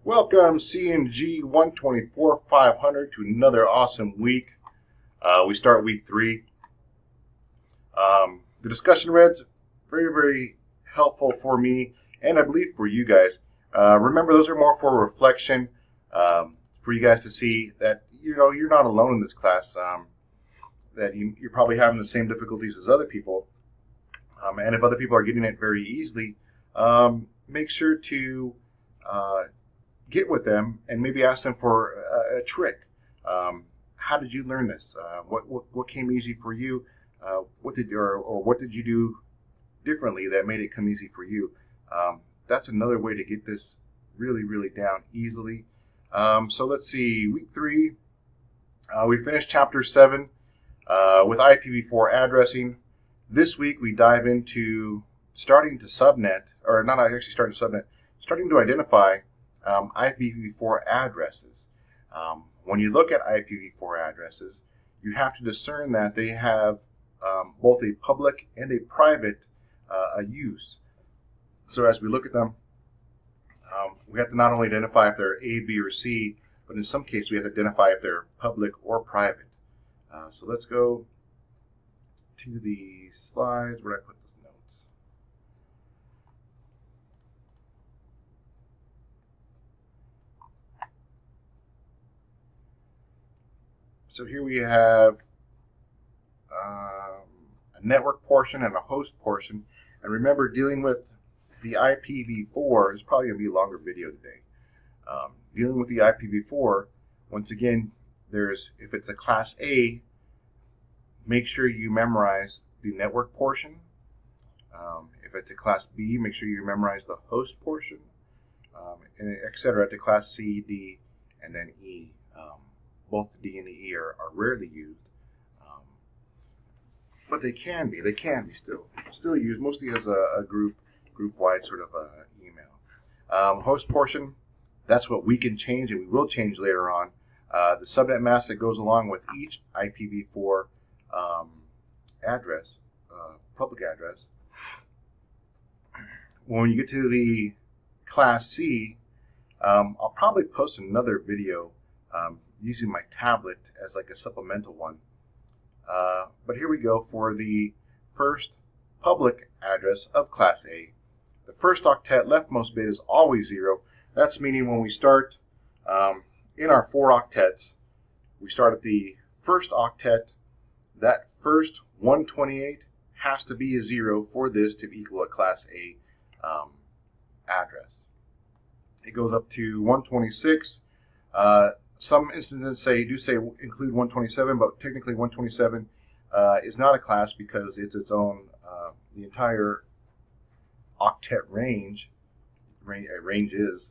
Welcome CNG 124-500 to another awesome week. We start week 3. The discussion reads very helpful for me and I believe for you guys. Remember, those are more for reflection, for you guys to see that you're not alone in this class. That you're probably having the same difficulties as other people, and if other people are getting it very easily, make sure to get with them and maybe ask them for a trick. How did you learn this? What came easy for you? What did you do differently that made it come easy for you? That's another way to get this really down easily. So let's see, week 3, we finished chapter 7 with IPv4 addressing. This week we dive into starting to identify IPv4 addresses. When you look at IPv4 addresses, you have to discern that they have both a public and a private use. So as we look at them, we have to not only identify if they're A, B, or C, but in some cases we have to identify if they're public or private. So let's go to the slides where I put those notes. So here we have a network portion and a host portion. And remember, dealing with the IPv4 is probably going to be a longer video today. Dealing with the IPv4, once again, if it's a class A, make sure you memorize the network portion. If it's a class B, make sure you memorize the host portion, and etc. to class C, D, and then E. Both the D and the E are rarely used, but they can be still used, mostly as a group-wide sort of email. Host portion, that's what we can change and we will change later on. The subnet mask that goes along with each IPv4 address, public address. When you get to the class C, I'll probably post another video using my tablet as like a supplemental one. But here we go for the first public address of class A. The first octet leftmost bit is always 0. That's meaning when we start in our 4 octets, we start at the first octet. That first 128 has to be a 0 for this to equal a class A address. It goes up to 126. Some instances do say include 127, but technically 127 is not a class because it's its own. The entire octet range is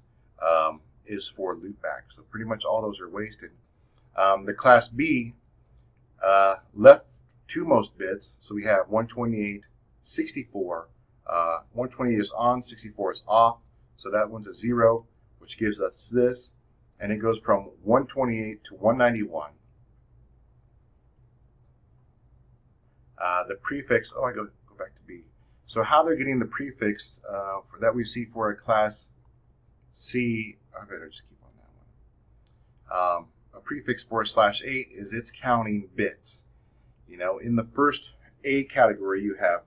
for loopback. So pretty much all those are wasted. The class B left 2 most bits, so we have 128, 64. 128 is on, 64 is off, so that one's a 0, which gives us this. And it goes from 128 to 191. The prefix, I go back to B. So how they're getting the prefix for that we see for a class C, I better just keep on that one. A prefix for a /8 is it's counting bits. In the first A category you have,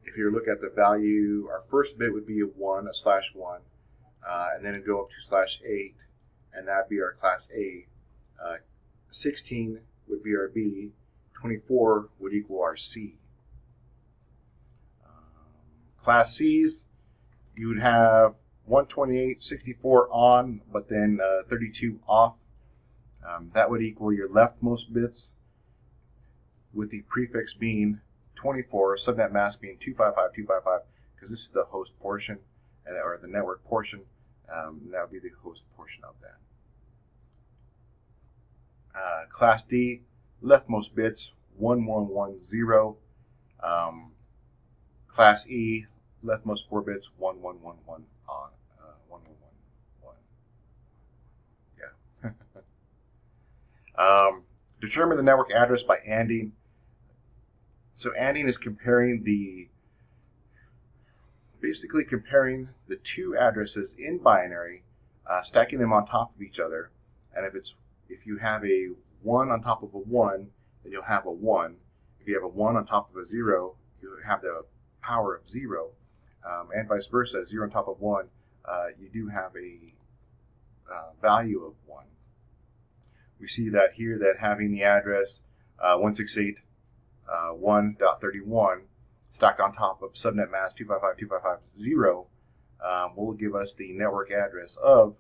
if you look at the value, our first bit would be a 1, a /1. And then it'd go up to /8, and that'd be our class A. 16 would be our B. 24 would equal our C. Class C's, you would have 128, 64 on, but then 32 off. That would equal your leftmost bits, with the prefix being 24, subnet mask being 255, because this is the host portion, or the network portion. That would be the host portion of that. Class D, leftmost bits 1110. Class E, leftmost 4 bits 1111 on 1111. Yeah. Determine the network address by ANDing. So ANDing is comparing the basically comparing the two addresses in binary, stacking them on top of each other. And if you have a 1 on top of a 1, then you'll have a 1. If you have a 1 on top of a 0, you have the power of 0, and vice versa. 0 on top of 1, you do have a value of 1. We see that here, that having the address 168.1.31 stacked on top of subnet mask 255.255.0 will give us the network address of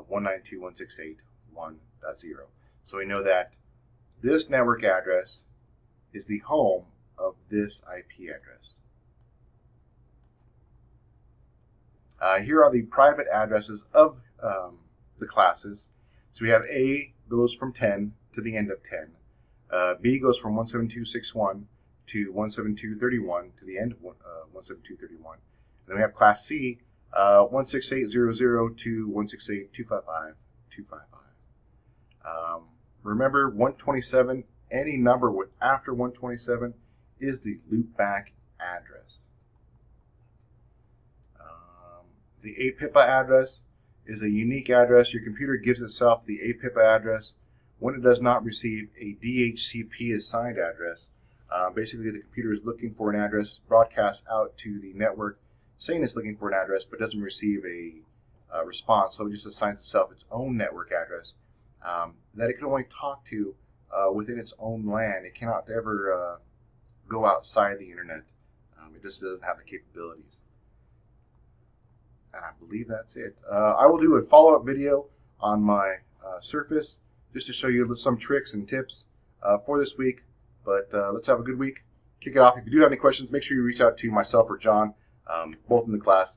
192.168.1.0. So we know that this network address is the home of this IP address. Here are the private addresses of the classes. So we have A goes from 10 to the end of 10. B goes from 172.61 to 172.31 to the end of 172.31. And then we have class C, 168.00 to 168.255.255. Remember, 127, any number with after 127 is the loopback address. The APIPA address is a unique address. Your computer gives itself the APIPA address when it does not receive a DHCP assigned address. Basically, the computer is looking for an address, broadcasts out to the network saying it's looking for an address, but doesn't receive a response, so it just assigns itself its own network address that it can only talk to within its own LAN. It cannot ever go outside the internet. It just doesn't have the capabilities. And I believe that's it. I will do a follow-up video on my Surface just to show you some tricks and tips for this week. But let's have a good week. Kick it off. If you do have any questions, make sure you reach out to myself or John, both in the class.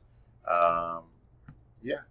Yeah.